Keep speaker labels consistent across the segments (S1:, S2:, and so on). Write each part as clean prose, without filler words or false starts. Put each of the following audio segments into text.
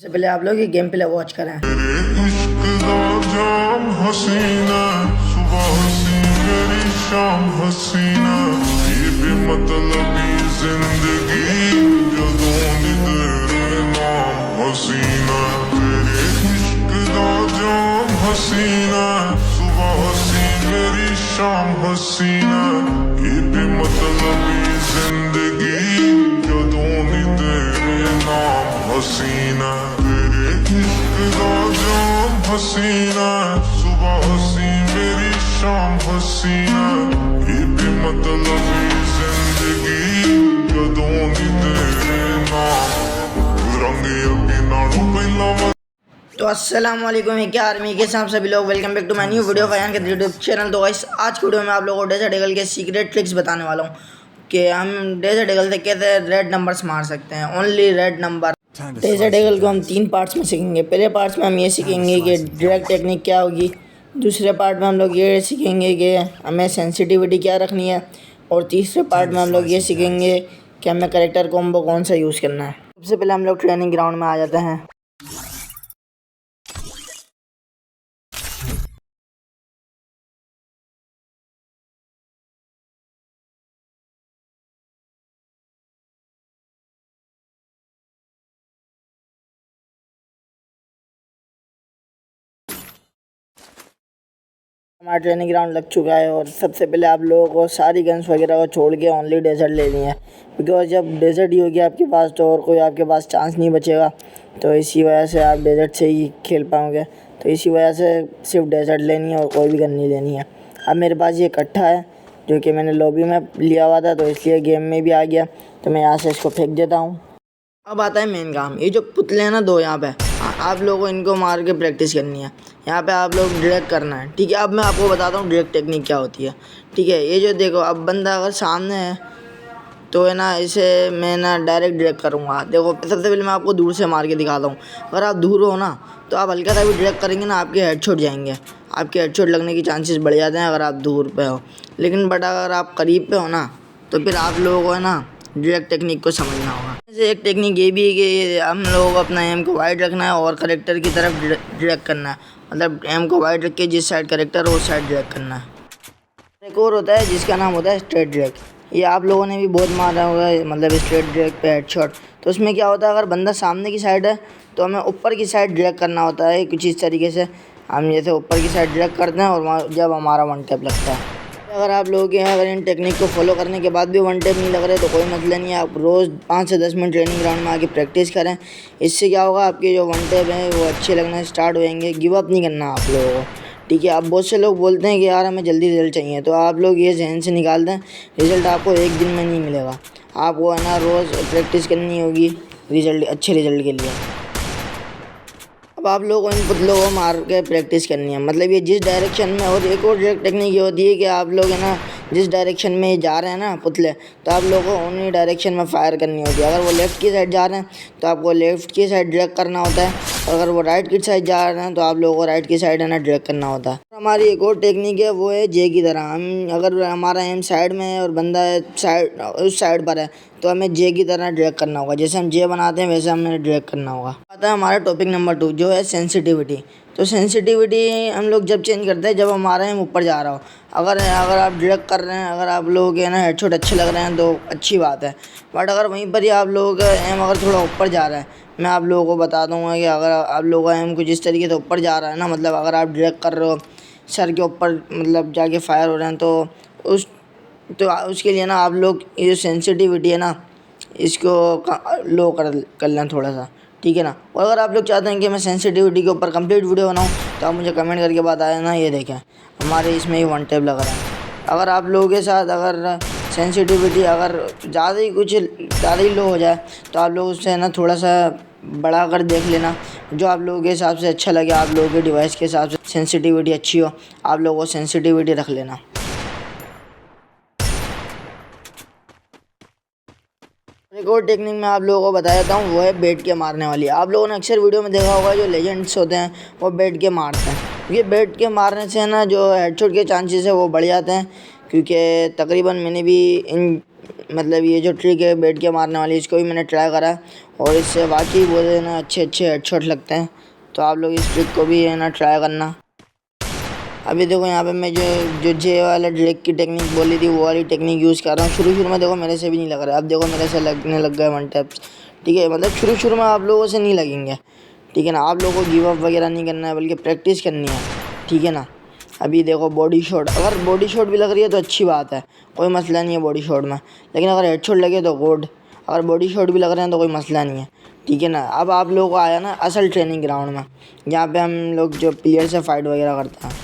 S1: सबसे पहले आप लोग ये गेम प्ले वॉच करें।
S2: इश्क दा जाम हसीना सुबह हसी मेरी शाम हसीना ये बेमतलबी जिंदगी जदों दी तेरे नाम हसीना तेरे इश्क दा जाम हसीना सुबह हसी मेरी शाम हसीना ये बेमतलबी जिंदगी जदों दी तेरे नाम हसीना तेरे इश्क दा जाम हसीना सुबह हसी मेरी शाम हसीना ये बेमतलबी जिंदगी जदों दी तेरे नाम रंग अगे नालों पहला
S1: तो अस्सलाम वालेकुम, क्या आर्मी के साथ सभी लोग welcome back to my new video fan के यूट्यूब चैनल। तो गाइस आज की वीडियो में आप लोगों को डेजर्ट ईगल के सीक्रेट ट्रिक्स बताने वाला हूँ कि हम डेजर्ट ईगल से कैसे रेड नंबर्स मार सकते हैं, only red number. Desert Eagle को हम 3 पार्ट्स में सीखेंगे। पहले पार्ट्स में हम ये सीखेंगे कि डायरेक्ट टेक्निक क्या होगी। दूसरे पार्ट में हम लोग ये सीखेंगे कि हमें सेंसिटिविटी क्या रखनी है। और तीसरे पार्ट में हम लोग ये सीखेंगे कि हमें करेक्टर कॉम्बो कौन सा यूज़ करना है। सबसे पहले हम लोग ट्रेनिंग ग्राउंड में आ जाते हैं। हमारा ट्रेनिंग ग्राउंड लग चुका है और सबसे पहले आप लोगों को सारी गन्स वगैरह को छोड़ के ओनली डेजर्ट लेनी है, बिकॉज जब डेजर्ट ही होगी आपके पास तो और कोई आपके पास चांस नहीं बचेगा। तो इसी वजह से आप डेजर्ट से ही खेल पाओगे। तो इसी वजह से सिर्फ डेजर्ट लेनी है और कोई भी गन नहीं लेनी है। अब मेरे पास ये कट्ठा है जो कि मैंने लॉबी में लिया हुआ था, तो इसलिए गेम में भी आ गया। तो मैं यहाँ से इसको फेंक देता हूँ। अब आता है मेन काम। ये जो पुतले हैं ना दो यहाँ पे, आप लोगों को इनको मार के प्रैक्टिस करनी है। यहाँ पे आप लोग डायरेक्ट करना है, ठीक है। अब मैं आपको बताता हूँ डायरेक्ट टेक्निक क्या होती है, ठीक है। ये जो देखो, अब बंदा अगर सामने है तो है ना, इसे मैं ना डायरेक्ट करूँगा। देखो सबसे पहले मैं आपको दूर से मार के दिखाता हूँ। अगर आप दूर हो ना तो आप हल्का सा भी डायरेक्ट करेंगे ना, आपके हेडशॉट जाएंगे। आपके हेडशॉट लगने की चांसेस बढ़ जाते हैं अगर आप दूर पे हो। लेकिन बट अगर आप करीब पे हो ना तो फिर आप लोगों को है ना डायरेक्ट टेक्निक को समझना होगा। जैसे एक टेक्निक ये भी है कि हम लोगों को अपना एम को वाइड रखना है और करेक्टर की तरफ डायरेक्ट करना है। मतलब एम को वाइड रख के जिस साइड करेक्टर हो उस साइड डायरेक्ट करना है। एक और होता है जिसका नाम होता है स्ट्रेट डायरेक्ट। ये आप लोगों ने भी बहुत मारा होगा, मतलब स्ट्रेट डायरेक्ट पे हेडशॉट। तो उसमें क्या होता है, अगर बंदा सामने की साइड है तो हमें ऊपर की साइड डायरेक्ट करना होता है कुछ इस तरीके से। हम जैसे ऊपर की साइड डायरेक्ट करते हैं और जब हमारा वन टैप लगता है। अगर आप लोगों के अगर इन टेक्निक को फॉलो करने के बाद भी वन टैप नहीं लग रहे तो कोई मसला नहीं है। आप रोज़ 5 से 10 मिनट ट्रेनिंग ग्राउंड में आके प्रैक्टिस करें। इससे क्या होगा, आपके जो वन टैप हैं वो अच्छे लगना स्टार्ट होएंगे। गिव अप नहीं करना आप लोगों को, ठीक है। अब बहुत से लोग बोलते हैं कि यार हमें जल्दी रिजल्ट चाहिए, तो आप लोग ये जहन से निकाल दें रिज़ल्ट आपको एक दिन में नहीं मिलेगा। आपको है ना रोज़ प्रैक्टिस करनी होगी अच्छे रिज़ल्ट के लिए। अब आप लोगों को इन पुतलों को मार के प्रैक्टिस करनी है। मतलब ये जिस डायरेक्शन में, और एक और डायरेक्ट टेक्निक ये होती है कि आप लोग है ना जिस डायरेक्शन में जा रहे हैं ना पुतले, तो आप लोगों को उन्हीं डायरेक्शन में फायर करनी होती है। अगर वो लेफ़्ट की साइड जा रहे हैं तो आपको लेफ़्ट की साइड डायरेक्ट करना होता है, और अगर वो राइट की साइड जा रहे हैं तो आप लोगों को राइट की साइड है ना डायरेक्ट करना होता है। हमारी एक और टेक्निक है, वो है जे की तरह। हम अगर हमारा एम साइड में है और बंदा साइड उस साइड पर है तो हमें जे की तरह डायरेक्ट करना होगा। जैसे हम जे बनाते हैं वैसे हमें डायरेक्ट करना होगा। आता है हमारा टॉपिक नंबर 2 जो है सेंसिटिविटी। तो सेंसिटिविटी हम लोग जब चेंज करते हैं जब हमारा एम ऊपर जा रहा हो। अगर आप डायरेक्ट कर रहे हैं, अगर आप लोगों के ना हेडशॉट अच्छे लग रहे हैं तो अच्छी बात है। बट अगर वहीं पर ही आप लोगों का एम अगर थोड़ा ऊपर जा रहा है, मैं आप लोगों को बता दूंगा कि अगर आप लोगों का एम कुछ इस तरीके से ऊपर जा रहा है ना, मतलब अगर आप डायरेक्ट कर रहे हो सर के ऊपर, मतलब जाके फायर हो रहे हैं, तो उसके लिए ना आप लोग ये सेंसिटिविटी है ना इसको लो कर लें थोड़ा सा, ठीक है ना। और अगर आप लोग चाहते हैं कि मैं सेंसिटिविटी के ऊपर कंप्लीट वीडियो बनाऊं तो आप मुझे कमेंट करके बताएं ना। ये देखें हमारे इसमें ही वन टैप लग रहा है। अगर आप लोगों के साथ अगर सेंसिटिविटी अगर ज़्यादा ही लो हो जाए तो आप लोग उससे ना थोड़ा सा बढ़ा कर देख लेना, जो आप लोगों के हिसाब से अच्छा लगे। आप लोगों के डिवाइस के हिसाब से सेंसिटिविटी अच्छी हो, आप लोगों को सेंसिटिविटी रख लेना। एक और टेक्निक मैं आप लोगों को बता देता हूँ, वो है बैठ के मारने वाली। आप लोगों ने अक्सर वीडियो में देखा होगा जो लेजेंड्स होते हैं वो बैठ के मारते हैं। क्योंकि बैठ के मारने से ना जो हेडशॉट के चांसेस है वो बढ़ जाते हैं। क्योंकि तकरीबन मैंने भी मतलब ये जो ट्रिक है बैठ के मारने वाली, इसको भी मैंने ट्राई करा है और इससे वाकई बहुत है ना अच्छे अच्छे हेडशॉट लगते हैं। तो आप लोग इस ट्रिक को भी है ना ट्राई करना। अभी देखो यहाँ पे मैं जो जो जे वाला ड्रैग की टेक्निक बोली थी वो वाली टेक्निक यूज़ कर रहा हूँ। शुरू में देखो मेरे से भी नहीं लग रहा है, अब देखो मेरे से लगने लग गए वन टैप्स। ठीक है, मतलब शुरू में आप लोगों से नहीं लगेंगे। ठीक है ना, आप लोगों को गिव अप वगैरह नहीं करना है बल्कि प्रैक्टिस करनी है। ठीक है ना। अभी देखो बॉडी शॉट, अगर बॉडी शॉट भी लग रही है तो अच्छी बात है, कोई मसला नहीं है बॉडी शॉट में। लेकिन अगर हेड शॉट लगे तो गुड, अगर बॉडी शॉट भी लग रहे हैं तो कोई मसला नहीं है। ठीक है ना। अब आप लोगों को आया ना असल ट्रेनिंग ग्राउंड में, जहाँ पे हम लोग जो प्लेयर से फाइट वगैरह करते हैं।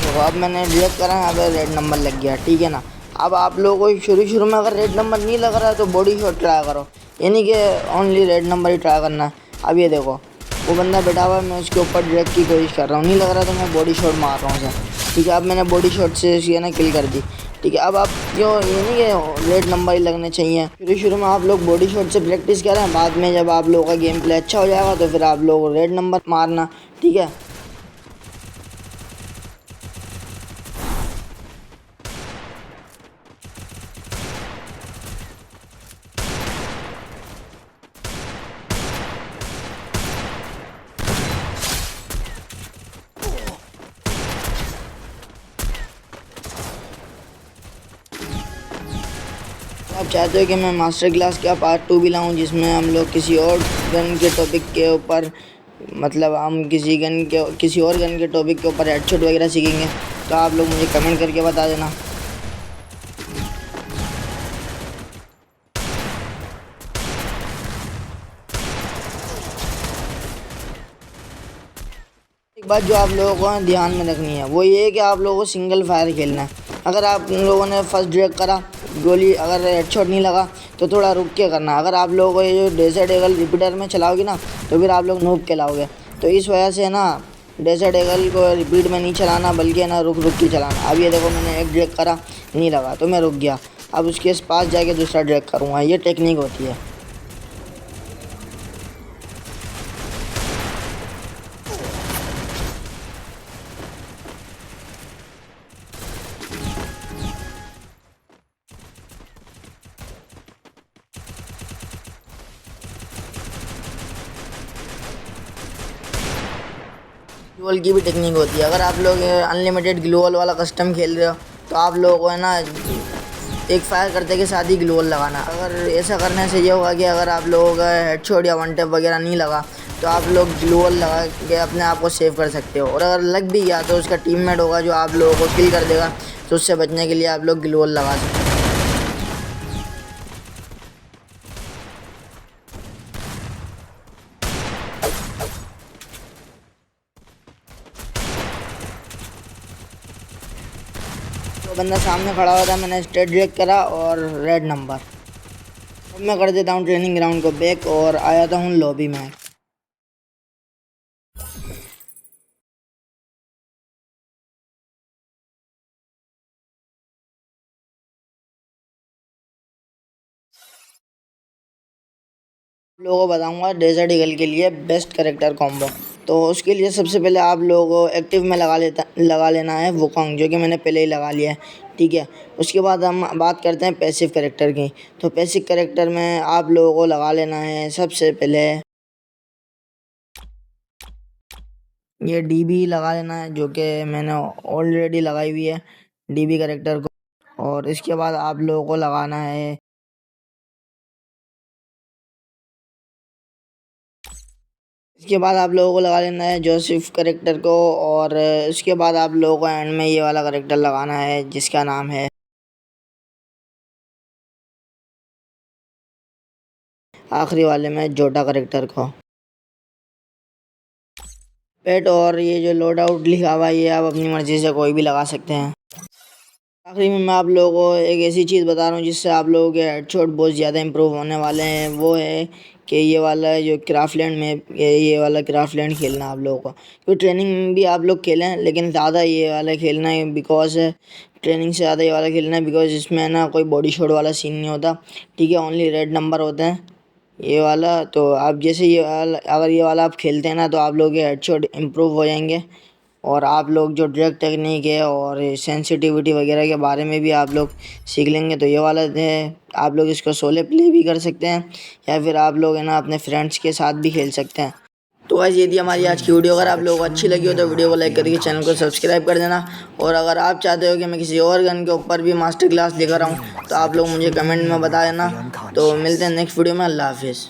S1: तो अब मैंने ड्रैग करा, यहाँ पे रेड नंबर लग गया। ठीक है ना। अब आप लोगों को शुरू में अगर रेड नंबर नहीं लग रहा है तो बॉडी शॉट ट्राई करो, यानी कि ओनली रेड नंबर ही ट्राई करना है। अब ये देखो वो बंदा बैठा हुआ है, मैं उसके ऊपर ड्रैग की कोशिश कर रहा हूँ, नहीं लग रहा तो मैं बॉडी शॉट मार रहा हूँ उसे। ठीक है, अब मैंने बॉडी शॉट से उसकी ना किल कर दी। ठीक है, अब आप क्यों ये नहीं कि रेड नंबर ही लगने चाहिए। शुरू में आप लोग बॉडी शॉट से प्रैक्टिस करें, बाद में जब आप लोगों का गेम प्ले अच्छा हो जाएगा तो फिर आप लोग रेड नंबर मारना। ठीक है। आप चाहते हो कि मैं मास्टर क्लास का पार्ट 2 भी लाऊं, जिसमें हम लोग किसी और गन के टॉपिक के ऊपर, मतलब हम किसी और गन के टॉपिक के ऊपर हेडशॉट वगैरह सीखेंगे, तो आप लोग मुझे कमेंट करके बता देना। एक बात जो आप लोगों को ध्यान में रखनी है वो ये है कि आप लोगों को सिंगल फायर खेलना है। अगर आप लोगों ने फर्स्ट ड्रैग करा, गोली अगर हेडशॉट नहीं लगा तो थोड़ा रुक के करना। अगर आप लोगों को ये जो डेजर्ट ईगल रिपीटर में चलाओगे ना तो फिर आप लोग नूब कहलाओगे। तो इस वजह से ना डेजर्ट ईगल को रिपीट में नहीं चलाना, बल्कि ना रुक रुक के चलाना। अब ये देखो मैंने एक ड्रैग करा, नहीं लगा तो मैं रुक गया, अब उसके पास जाके दूसरा ड्रैग करूँगा। ये टेक्निक होती है। ग्लूअल की भी टेक्निक होती है। अगर आप लोग अनलिमिटेड ग्लूअल वाला कस्टम खेल रहे हो तो आप लोगों को है ना एक फायर करते के साथ ही ग्लूअल लगाना। अगर ऐसा करने से ये होगा कि अगर आप लोगों का हेडशॉट या वन टैप वगैरह नहीं लगा तो आप लोग ग्लूअल लगा के अपने आप को सेव कर सकते हो। और अगर लग भी गया तो उसका टीममेट होगा जो आप लोगों को किल कर देगा, तो उससे बचने के लिए आप लोग ग्लूअल लगा सकते हो। तो बंदा सामने खड़ा हुआ था, मैंने स्ट्रेट ड्रैग करा और रेड नंबर। अब मैं कर देता हूँ ट्रेनिंग ग्राउंड को बैक और आया था हूँ लॉबी में। लोगों को बताऊंगा डेजर्ट ईगल के लिए बेस्ट करेक्टर कॉम्बो। तो उसके लिए सबसे पहले आप लोगों को एक्टिव में लगा लेना है वुकोंग, जो कि मैंने पहले ही लगा लिया है। ठीक है। उसके बाद हम बात करते हैं पैसिव करेक्टर की। तो पैसिव करेक्टर में आप लोगों को लगा लेना है सबसे पहले ये डीबी लगा लेना है, जो कि मैंने ऑलरेडी लगाई हुई है डीबी करेक्टर को। और इसके बाद आप लोगों को लगाना है इसके बाद आप लोगों को लगा लेना है जोसेफ करेक्टर को। और इसके बाद आप लोगों को एंड में ये वाला करेक्टर लगाना है जिसका नाम है आखिरी वाले में जोटा करेक्टर को। पेट और ये जो लोड आउट लिखा हुआ है ये आप अपनी मर्ज़ी से कोई भी लगा सकते हैं। आखिरी में मैं आप लोगों को एक ऐसी चीज़ बता रहा हूँ जिससे आप लोगों के हेडशॉट बहुत ज़्यादा इंप्रूव होने वाले हैं। वो है कि ये वाला जो क्राफ्टलैंड में ये वाला क्राफ्टलैंड खेलना आप लोगों को। तो ट्रेनिंग में भी आप लोग खेलें, लेकिन ज़्यादा ये वाला खेलना है बिकॉज ट्रेनिंग से ज़्यादा ये वाला खेलना है बिकॉज इसमें ना कोई बॉडी शॉट वाला सीन नहीं होता। ठीक है, ओनली रेड नंबर होते हैं। ये वाला। तो आप जैसे ये वाला, अगर ये वाला आप खेलते हैं ना तो आप लोग के हेडशॉट इम्प्रूव हो जाएंगे और आप लोग जो ड्रग टेक्निक है और सेंसिटिविटी वगैरह के बारे में भी आप लोग सीख लेंगे। तो ये वाला है, आप लोग इसको सोलो प्ले भी कर सकते हैं या फिर आप लोग है ना अपने फ्रेंड्स के साथ भी खेल सकते हैं। तो गाइस ये थी हमारी आज की वीडियो। अगर आप लोगों को अच्छी लगी हो तो वीडियो को लाइक करके चैनल को सब्सक्राइब कर देना। और अगर आप चाहते हो कि मैं किसी और गन के ऊपर भी मास्टर क्लास लेकर आऊँ तो आप लोग मुझे कमेंट में बता देना। तो मिलते हैं नेक्स्ट वीडियो में। अल्लाह हाफिज़।